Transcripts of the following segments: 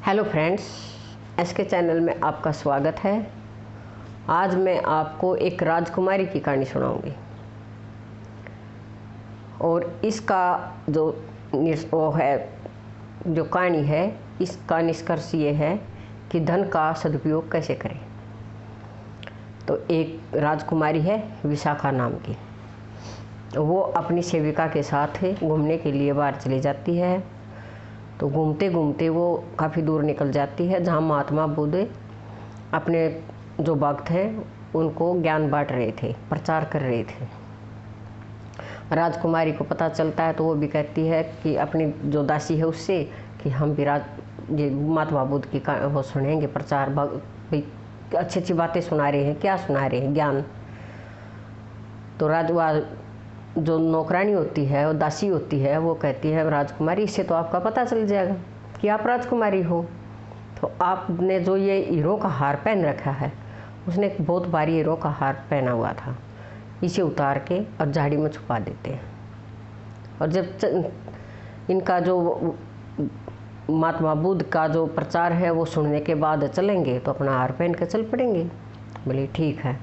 Hello friends, SK channel में आपका स्वागत है। आज मैं आपको एक राजकुमारी की कहानी सुनाऊंगी और इसका जो कहानी है, इसका निष्कर्ष ये है कि धन का सदुपयोग कैसे करें। तो एक राजकुमारी है विशाखा नाम की, वो अपनी सेविका के साथ घूमने के लिए बाहर चली जाती है। तो घूमते घूमते वो काफ़ी दूर निकल जाती है, जहाँ महात्मा बुद्ध अपने जो भक्त हैं उनको ज्ञान बांट रहे थे, प्रचार कर रहे थे। राजकुमारी को पता चलता है तो वो भी कहती है कि अपनी जो दासी है उससे कि हम भी ये महात्मा बुद्ध की वो सुनेंगे, प्रचार भाई अच्छी अच्छी बातें सुना रहे हैं, क्या सुना रहे हैं, ज्ञान। तो जो नौकरानी होती है, वो दासी होती है, वो कहती है राजकुमारी, इससे तो आपका पता चल जाएगा कि आप राजकुमारी हो। तो आपने जो ये हीरो का हार पहन रखा है, उसने एक बहुत भारी हीरो का हार पहना हुआ था, इसे उतार के और झाड़ी में छुपा देते हैं। और जब इनका जो महात्मा बुद्ध का जो प्रचार है वो सुनने के बाद चलेंगे तो अपना हार पहन के चल पड़ेंगे। बोले ठीक है।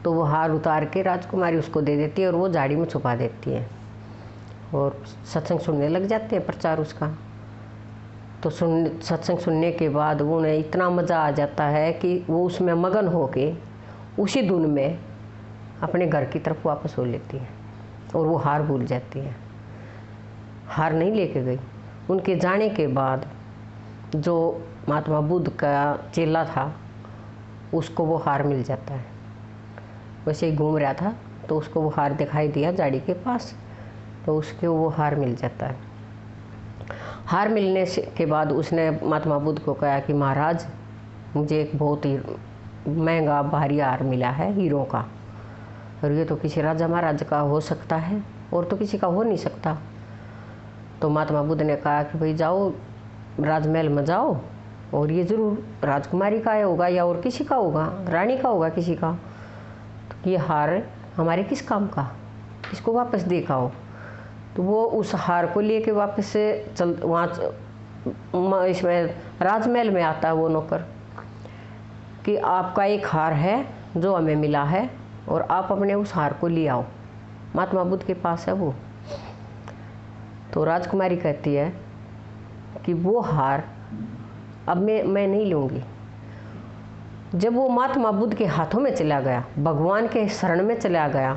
तो वो हार उतार के राजकुमारी उसको दे देती है और वो झाड़ी में छुपा देती है और सत्संग सुनने लग जाते हैं, प्रचार उसका। तो सत्संग सुनने के बाद उन्हें इतना मज़ा आ जाता है कि वो उसमें मगन होके उसी धुन में अपने घर की तरफ वापस हो लेती है और वो हार भूल जाती है। हार नहीं लेके गई। उनके जाने के बाद जो महात्मा बुद्ध का चेला था उसको वो हार मिल जाता है। वैसे ही घूम रहा था तो उसको वो हार दिखाई दिया झाड़ी के पास, तो उसके वो हार मिल जाता है। हार मिलने के बाद उसने महात्मा बुद्ध को कहा कि महाराज, मुझे एक बहुत ही महंगा भारी हार मिला है हीरो का, और ये तो किसी राजा महाराज का हो सकता है और तो किसी का हो नहीं सकता। तो महात्मा बुद्ध ने कहा कि भाई जाओ राजमहल में जाओ और ये ज़रूर राजकुमारी का होगा या और किसी का होगा, रानी का होगा किसी का। तो ये हार हमारे किस काम का, इसको वापस देखा हो। तो वो उस हार को लेके वापस से वहाँ इसमें राजमहल में आता है वो नौकर कि आपका एक हार है जो हमें मिला है और आप अपने उस हार को ले आओ। महात्मा बुद्ध के पास है वो। तो राजकुमारी कहती है कि वो हार अब मैं नहीं लूँगी। जब वो महात्मा बुद्ध के हाथों में चला गया, भगवान के शरण में चला गया,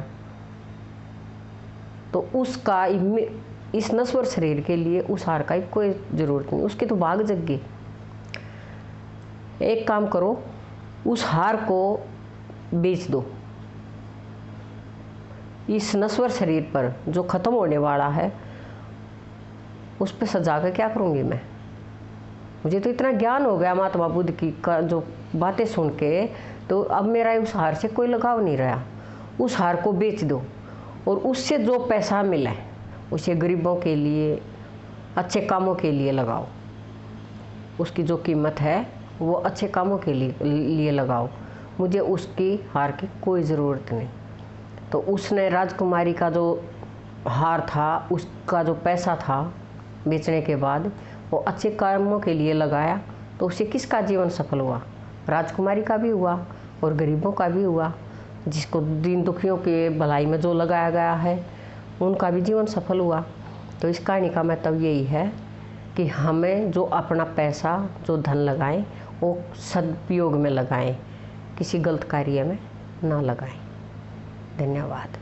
तो उसका इस नश्वर शरीर के लिए उस हार का कोई ज़रूरत नहीं, उसके तो भाग जग गए। एक काम करो, उस हार को बेच दो। इस नश्वर शरीर पर जो ख़त्म होने वाला है उस पर सजा कर क्या करूँगी मैं। मुझे तो इतना ज्ञान हो गया महात्मा बुद्ध की जो बातें सुन के, तो अब मेरा उस हार से कोई लगाव नहीं रहा। उस हार को बेच दो और उससे जो पैसा मिला है उसे गरीबों के लिए, अच्छे कामों के लिए लगाओ। उसकी जो कीमत है वो अच्छे कामों के लिए लगाओ। मुझे उसकी हार की कोई ज़रूरत नहीं। तो उसने राजकुमारी का जो हार था, उसका जो पैसा था बेचने के बाद वो अच्छे कामों के लिए लगाया। तो उससे किसका जीवन सफल हुआ? राजकुमारी का भी हुआ और गरीबों का भी हुआ। जिसको दीन दुखियों के भलाई में जो लगाया गया है उनका भी जीवन सफल हुआ। तो इस कहानी का मतलब यही है कि हमें जो अपना पैसा, जो धन लगाएं, वो सदुपयोग में लगाएं, किसी गलत कार्य में ना लगाएं। धन्यवाद।